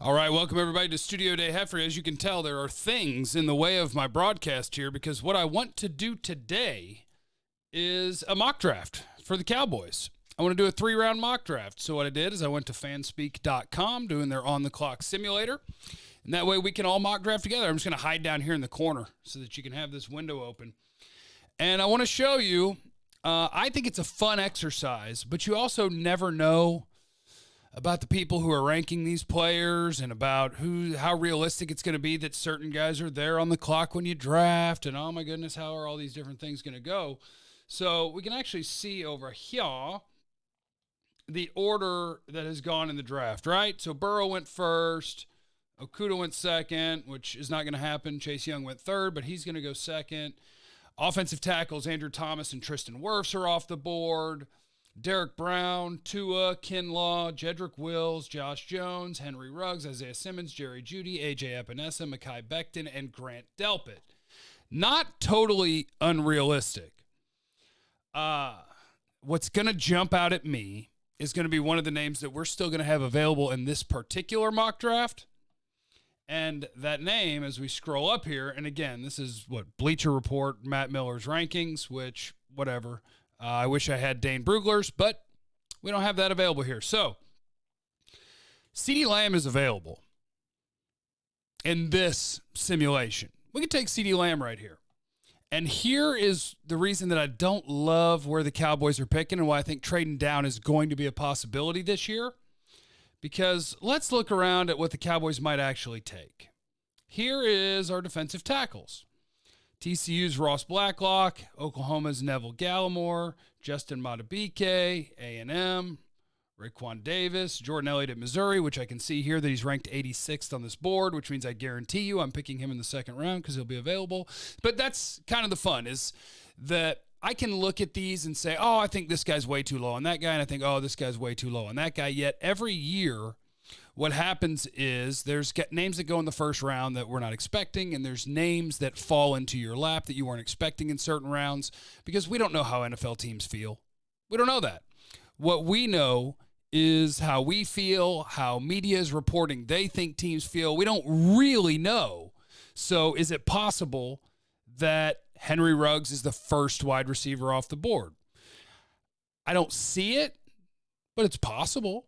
All right, welcome everybody to Studio Day Heifer. As you can tell, there are things in the way of my broadcast here because what I want to do today is a mock draft for the Cowboys. I want to do a 3-round mock draft. So what I did is I went to fanspeak.com doing their on-the-clock simulator, and that way we can all mock draft together. I'm just going to hide down here in the corner so that you can have this window open. And I want to show you, I think it's a fun exercise, but you also never know about the people who are ranking these players and about how realistic it's going to be that certain guys are there on the clock when you draft, and oh my goodness, how are all these different things going to go? So we can actually see over here the order that has gone in the draft, right? So Burrow went first, Okudah went second, which is not going to happen. Chase Young went third, but he's going to go second. Offensive tackles, Andrew Thomas and Tristan Wirfs are off the board. Derek Brown, Tua, Kinlaw, Jedrick Wills, Josh Jones, Henry Ruggs, Isaiah Simmons, Jerry Jeudy, AJ Epinesa, Mekhi Becton, and Grant Delpit. Not totally unrealistic. What's going to jump out at me is going to be one of the names that we're still going to have available in this particular mock draft. And that name, as we scroll up here, and again, this is what Bleacher Report, Matt Miller's rankings, which, whatever. I wish I had Dane Brugler's, but we don't have that available here. So, CeeDee Lamb is available in this simulation. We can take CeeDee Lamb right here. And here is the reason that I don't love where the Cowboys are picking and why I think trading down is going to be a possibility this year. Because let's look around at what the Cowboys might actually take. Here is our defensive tackles. TCU's Ross Blacklock, Oklahoma's Neville Gallimore, Justin Madubuike, A&M, Raekwon Davis, Jordan Elliott at Missouri, which I can see here that he's ranked 86th on this board, which means I guarantee you I'm picking him in the second round because he'll be available. But that's kind of the fun, is that I can look at these and say, oh, I think this guy's way too low on that guy, and I think, oh, this guy's way too low on that guy. Yet every year, what happens is there's names that go in the first round that we're not expecting, and there's names that fall into your lap that you weren't expecting in certain rounds because we don't know how NFL teams feel. We don't know that. What we know is how we feel, how media is reporting they think teams feel. We don't really know. So is it possible that Henry Ruggs is the first wide receiver off the board? I don't see it, but it's possible.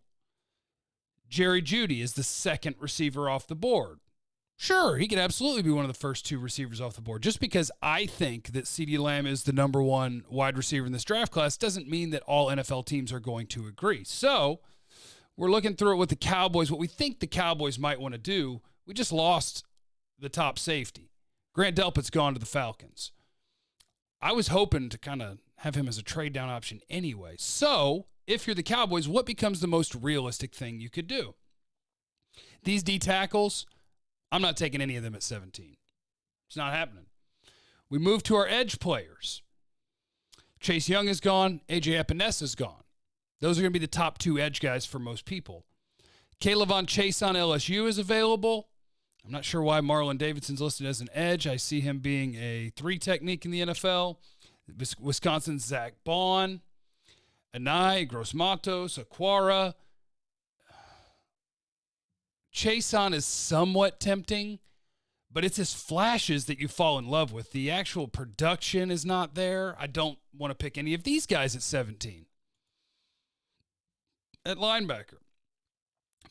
Jerry Jeudy is the second receiver off the board. Sure, he could absolutely be one of the first two receivers off the board. Just because I think that CeeDee Lamb is the number one wide receiver in this draft class doesn't mean that all NFL teams are going to agree. So we're looking through it with the Cowboys. What we think the Cowboys might want to do, we just lost the top safety. Grant Delpit's gone to the Falcons. I was hoping to kind of have him as a trade down option anyway. So if you're the Cowboys, what becomes the most realistic thing you could do? These D tackles, I'm not taking any of them at 17. It's not happening. We move to our edge players. Chase Young is gone. AJ Epinesa is gone. Those are going to be the top two edge guys for most people. K'Lavon Chase on LSU is available. I'm not sure why Marlon Davidson's listed as an edge. I see him being a 3 technique in the NFL. Wisconsin's Zach Bond, Anai, Gross-Matos, Aquara. Chason is somewhat tempting, but it's his flashes that you fall in love with. The actual production is not there. I don't want to pick any of these guys at 17. At linebacker,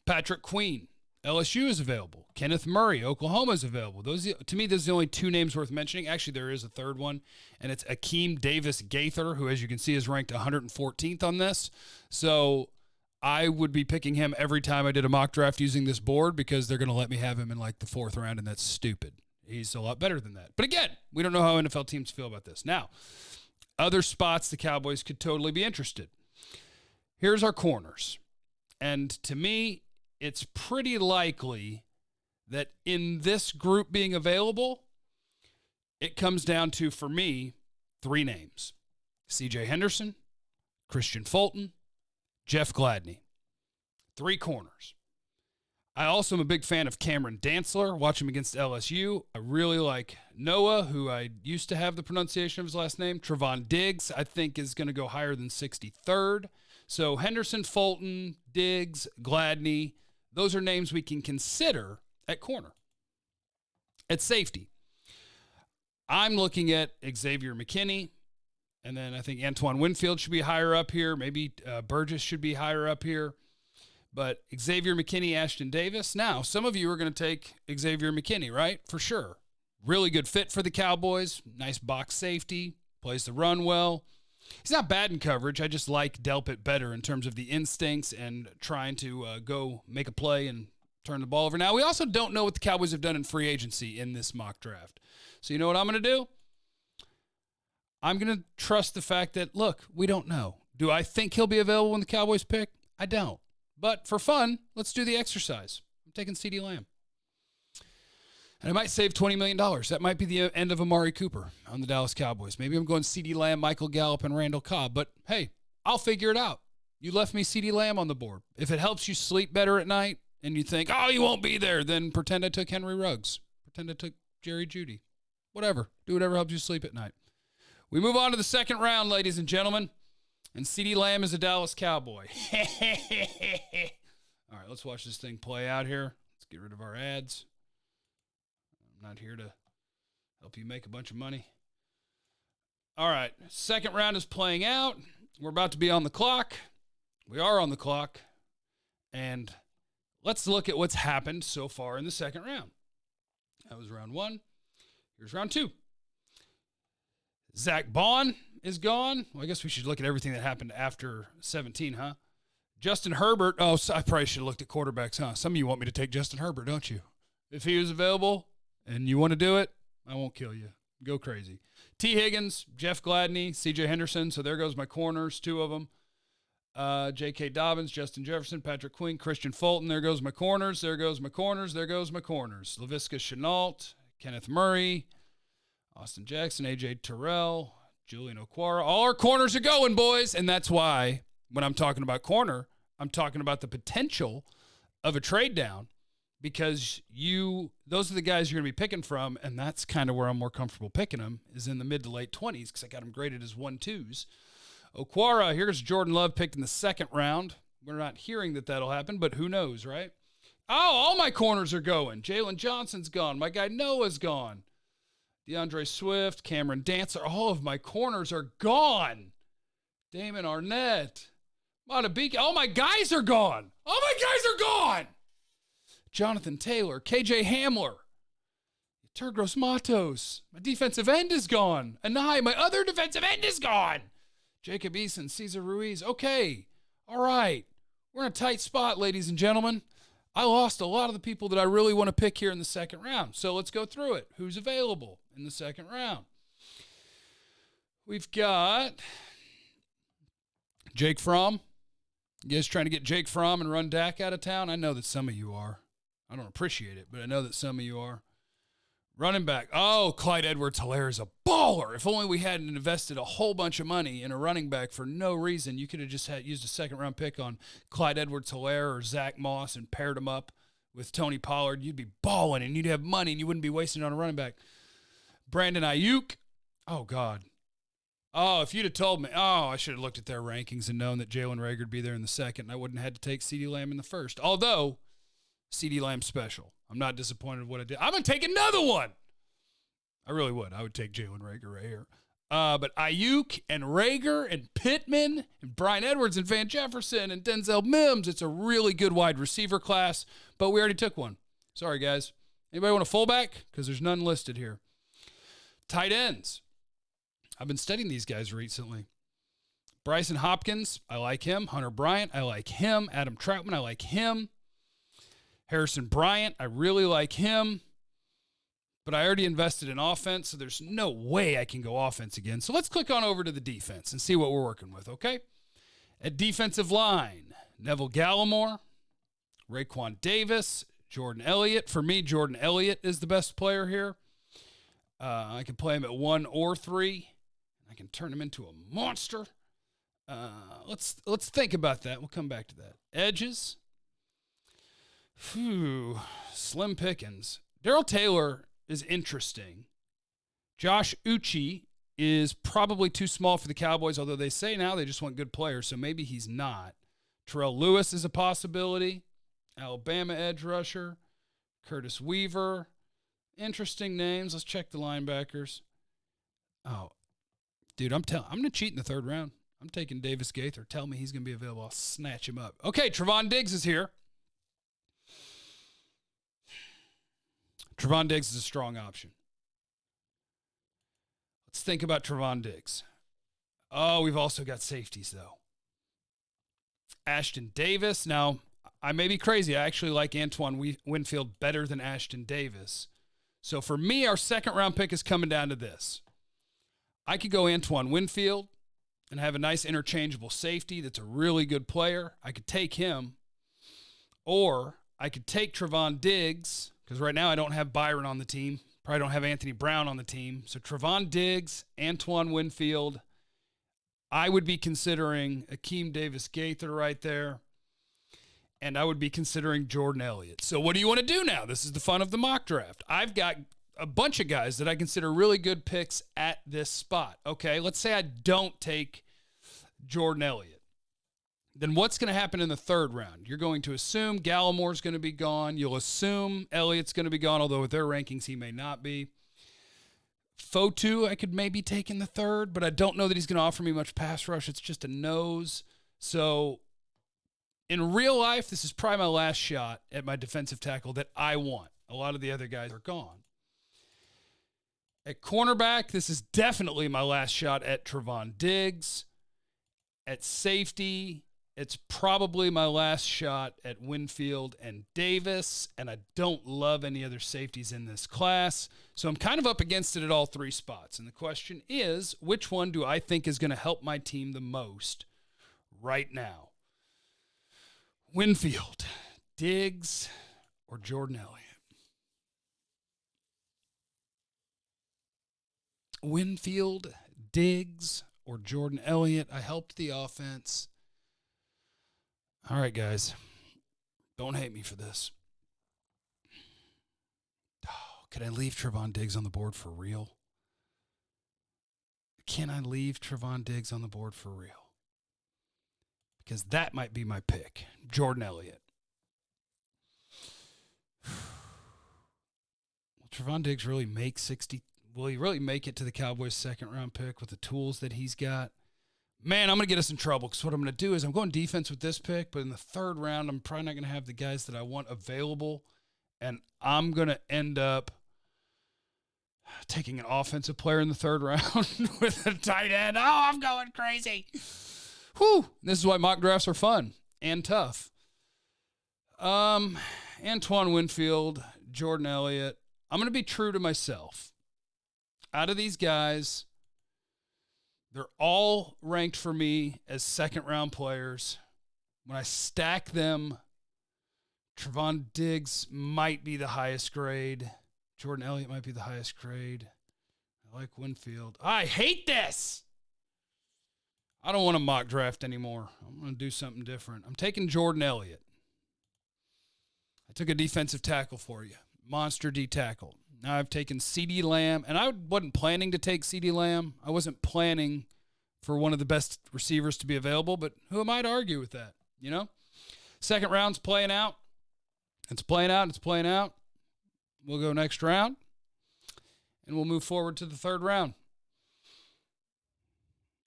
Patrick Queen, LSU is available. Kenneth Murray, Oklahoma is available. To me, those are the only two names worth mentioning. Actually, there is a third one, and it's Akeem Davis Gaither, who, as you can see, is ranked 114th on this. So I would be picking him every time I did a mock draft using this board because they're going to let me have him in like the 4th round, and that's stupid. He's a lot better than that. But again, we don't know how NFL teams feel about this. Now, other spots the Cowboys could totally be interested. Here's our corners. And to me, it's pretty likely that in this group being available, it comes down to, for me, 3 names. C.J. Henderson, Christian Fulton, Jeff Gladney. 3 corners. I also am a big fan of Cameron Dantzler. Watch him against LSU. I really like Noah, who I used to have the pronunciation of his last name. Trevon Diggs, I think, is going to go higher than 63rd. So Henderson, Fulton, Diggs, Gladney, those are names we can consider at corner. At safety, I'm looking at Xavier McKinney, and then I think Antoine Winfield should be higher up here. Maybe Burgess should be higher up here. But Xavier McKinney, Ashton Davis. Now, some of you are going to take Xavier McKinney, right? For sure. Really good fit for the Cowboys. Nice box safety. Plays the run well. He's not bad in coverage. I just like Delpit better in terms of the instincts and trying to go make a play and turn the ball over. Now, we also don't know what the Cowboys have done in free agency in this mock draft. So you know what I'm going to do? I'm going to trust the fact that, look, we don't know. Do I think he'll be available when the Cowboys pick? I don't. But for fun, let's do the exercise. I'm taking CeeDee Lamb. And I might save $20 million. That might be the end of Amari Cooper on the Dallas Cowboys. Maybe I'm going CeeDee Lamb, Michael Gallup, and Randall Cobb. But, hey, I'll figure it out. You left me CeeDee Lamb on the board. If it helps you sleep better at night and you think, oh, he won't be there, then pretend I took Henry Ruggs. Pretend I took Jerry Jeudy. Whatever. Do whatever helps you sleep at night. We move on to the second round, ladies and gentlemen. And CeeDee Lamb is a Dallas Cowboy. All right, let's watch this thing play out here. Let's get rid of our ads. I'm not here to help you make a bunch of money. All right, second round is playing out. We're about to be on the clock. We are on the clock. And let's look at what's happened so far in the second round. That was round one. Here's round two. Zach Bond is gone. Well, I guess we should look at everything that happened after 17, huh? Justin Herbert. Oh, so I probably should have looked at quarterbacks, huh? Some of you want me to take Justin Herbert, don't you? If he was available and you want to do it, I won't kill you. Go crazy. T. Higgins, Jeff Gladney, C.J. Henderson. So there goes my corners, two of them. J.K. Dobbins, Justin Jefferson, Patrick Queen, Christian Fulton. There goes my corners. There goes my corners. There goes my corners. Laviska Shenault, Kenneth Murray, Austin Jackson, A.J. Terrell, Julian Okwara. All our corners are going, boys. And that's why when I'm talking about corner, I'm talking about the potential of a trade down because those are the guys you're going to be picking from, and that's kind of where I'm more comfortable picking them is in the mid to late 20s because I got them graded as 1-2s. Okwara, here's Jordan Love picked in the second round. We're not hearing that that'll happen, but who knows, right? Oh, all my corners are going. Jalen Johnson's gone. My guy Noah's gone. DeAndre Swift, Cameron Dancer, all of my corners are gone. Damon Arnett, Matabika, all my guys are gone. All my guys are gone. Jonathan Taylor, KJ Hamler, Turgros Matos, my defensive end is gone. Anai, my other defensive end is gone. Jacob Eason, Cesar Ruiz. Okay, all right. We're in a tight spot, ladies and gentlemen. I lost a lot of the people that I really want to pick here in the second round. So let's go through it. Who's available in the second round? We've got Jake Fromm. You guys trying to get Jake Fromm and run Dak out of town? I know that some of you are. I don't appreciate it, but I know that some of you are. Running back. Oh, Clyde Edwards-Helaire is a baller. If only we hadn't invested a whole bunch of money in a running back for no reason. You could have just used a second-round pick on Clyde Edwards-Helaire or Zach Moss and paired him up with Tony Pollard. You'd be balling, and you'd have money, and you wouldn't be wasting it on a running back. Brandon Ayuk. Oh, God. Oh, if you'd have told me, I should have looked at their rankings and known that Jalen Reagor would be there in the second, and I wouldn't have had to take CeeDee Lamb in the first. Although, CeeDee Lamb's special. I'm not disappointed with what I did. I'm going to take another one. I really would. I would take Jalen Reagor right here. But Ayuk and Reagor and Pittman and Bryan Edwards and Van Jefferson and Denzel Mims, it's a really good wide receiver class, but we already took one. Sorry, guys. Anybody want a fullback? Because there's none listed here. Tight ends. I've been studying these guys recently. Bryson Hopkins, I like him. Hunter Bryant, I like him. Adam Troutman, I like him. Harrison Bryant, I really like him. But I already invested in offense, so there's no way I can go offense again. So let's click on over to the defense and see what we're working with, okay? At defensive line, Neville Gallimore, Raekwon Davis, Jordan Elliott. For me, Jordan Elliott is the best player here. I can play him at 1 or 3. I can turn him into a monster. Let's think about that. We'll come back to that. Edges. Slim pickings. Darrell Taylor is interesting. Josh Uche is probably too small for the Cowboys, although they say now they just want good players, so maybe he's not. Terrell Lewis is a possibility. Alabama edge rusher. Curtis Weaver. Interesting names. Let's check the linebackers. Oh, dude, I'm going to cheat in the third round. I'm taking Davis Gaither. Tell me he's going to be available. I'll snatch him up. Okay, Trevon Diggs is here. Trevon Diggs is a strong option. Let's think about Trevon Diggs. Oh, we've also got safeties, though. Ashton Davis. Now, I may be crazy. I actually like Antoine Winfield better than Ashton Davis. So for me, our second round pick is coming down to this. I could go Antoine Winfield and have a nice interchangeable safety that's a really good player. I could take him. Or I could take Trevon Diggs, because right now I don't have Byron on the team. Probably don't have Anthony Brown on the team. So Trevon Diggs, Antoine Winfield. I would be considering Akeem Davis Gaither right there. And I would be considering Jordan Elliott. So what do you want to do now? This is the fun of the mock draft. I've got a bunch of guys that I consider really good picks at this spot. Okay, let's say I don't take Jordan Elliott. Then what's going to happen in the third round? You're going to assume Gallimore's going to be gone. You'll assume Elliott's going to be gone, although with their rankings he may not be. Fotu I could maybe take in the third, but I don't know that he's going to offer me much pass rush. It's just a nose. So in real life, this is probably my last shot at my defensive tackle that I want. A lot of the other guys are gone. At cornerback, this is definitely my last shot at Trevon Diggs. At safety, it's probably my last shot at Winfield and Davis, and I don't love any other safeties in this class. So I'm kind of up against it at all three spots. And the question is, which one do I think is going to help my team the most right now? Winfield, Diggs, or Jordan Elliott? Winfield, Diggs, or Jordan Elliott? I helped the offense. All right, guys. Don't hate me for this. Oh, can I leave Trevon Diggs on the board for real? Can I leave Trevon Diggs on the board for real? Because that might be my pick. Jordan Elliott. Will Trevon Diggs really make 60? Will he really make it to the Cowboys' second-round pick with the tools that he's got? Man, I'm going to get us in trouble because what I'm going to do is I'm going defense with this pick, but in the third round, I'm probably not going to have the guys that I want available, and I'm going to end up taking an offensive player in the third round with a tight end. Oh, I'm going crazy. Whew. This is why mock drafts are fun and tough. Antoine Winfield, Jordan Elliott. I'm going to be true to myself. Out of these guys, they're all ranked for me as second-round players. When I stack them, Trevon Diggs might be the highest grade. Jordan Elliott might be the highest grade. I like Winfield. I hate this. I don't want to mock draft anymore. I'm going to do something different. I'm taking Jordan Elliott. I took a defensive tackle for you. Monster D tackle. Now I've taken CeeDee Lamb, and I wasn't planning to take CeeDee Lamb. I wasn't planning for one of the best receivers to be available, but who am I to argue with that, you know? Second round's playing out. It's playing out. It's playing out. We'll go next round, and we'll move forward to the third round.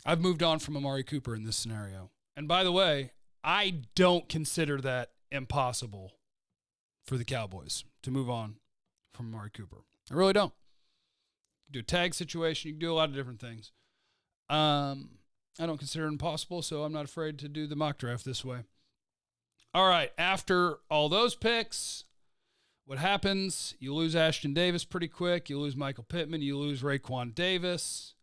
I've moved on from Amari Cooper in this scenario. And by the way, I don't consider that impossible for the Cowboys to move on from Amari Cooper. I really don't. You can do a tag situation. You can do a lot of different things. I don't consider it impossible, so I'm not afraid to do the mock draft this way. All right, after all those picks, what happens? You lose Ashton Davis pretty quick. You lose Michael Pittman. You lose Raekwon Davis.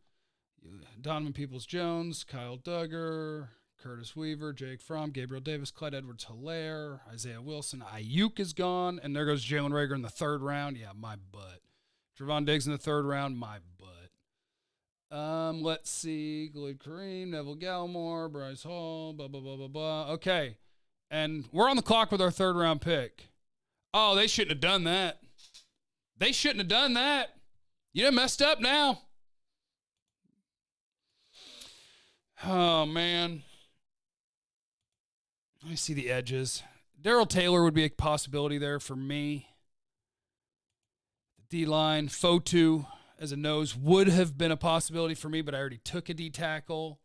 Donovan Peoples-Jones, Kyle Duggar, Curtis Weaver, Jake Fromm, Gabriel Davis, Clyde Edwards-Helaire, Isaiah Wilson, Ayuk is gone, and there goes Jalen Reagor in the third round. Yeah, my butt. Trevon Diggs in the third round, my butt. Let's see. Khalid Kareem, Neville Gallimore, Bryce Hall, blah, blah, blah, blah, blah. Okay, and we're on the clock with our third round pick. Oh, they shouldn't have done that. They shouldn't have done that. You done messed up now. Oh, man. Let me see the edges. Darrell Taylor would be a possibility there for me. D-line, Fotu as a nose would have been a possibility for me, but I already took a D-tackle.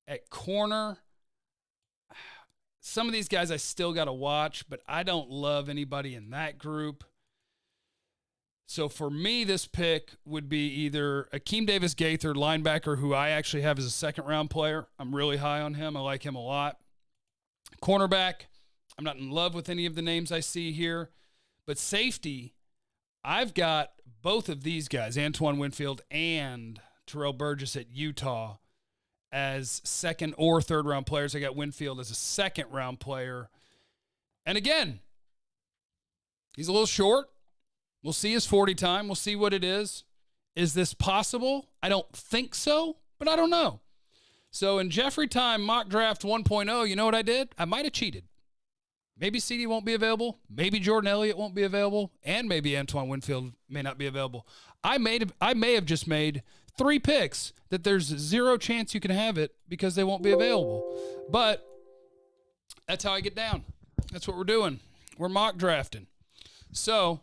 At corner, some of these guys I still got to watch, but I don't love anybody in that group. So for me, this pick would be either Akeem Davis-Gaither, linebacker, who I actually have as a second-round player. I'm really high on him. I like him a lot. Cornerback, I'm not in love with any of the names I see here. But safety, I've got both of these guys, Antoine Winfield and Terrell Burgess at Utah, as second or third round players. I got Winfield as a second round player. And again, he's a little short. We'll see his 40 time. We'll see what it is. Is this possible? I don't think so, but I don't know. So in Jeffrey Time Mock Draft 1.0, you know what I did? I might have cheated. Maybe CD won't be available. Maybe Jordan Elliott won't be available. And maybe Antoine Winfield may not be available. I may have just made 3 picks that there's 0 chance you can have it because they won't be available. But that's how I get down. That's what we're doing. We're mock drafting. So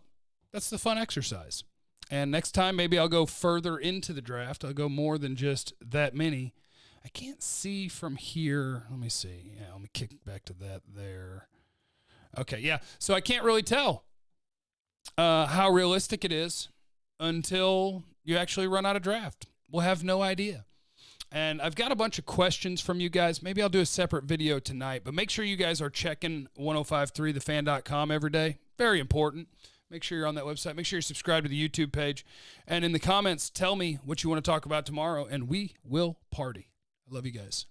that's the fun exercise. And next time, maybe I'll go further into the draft. I'll go more than just that many. I can't see from here. Let me see. Yeah, let me kick back to that there. Okay, yeah. So I can't really tell how realistic it is until you actually run out of draft. We'll have no idea. And I've got a bunch of questions from you guys. Maybe I'll do a separate video tonight. But make sure you guys are checking 1053thefan.com every day. Very important. Make sure you're on that website. Make sure you're subscribed to the YouTube page. And in the comments, tell me what you want to talk about tomorrow, and we will party. I love you guys.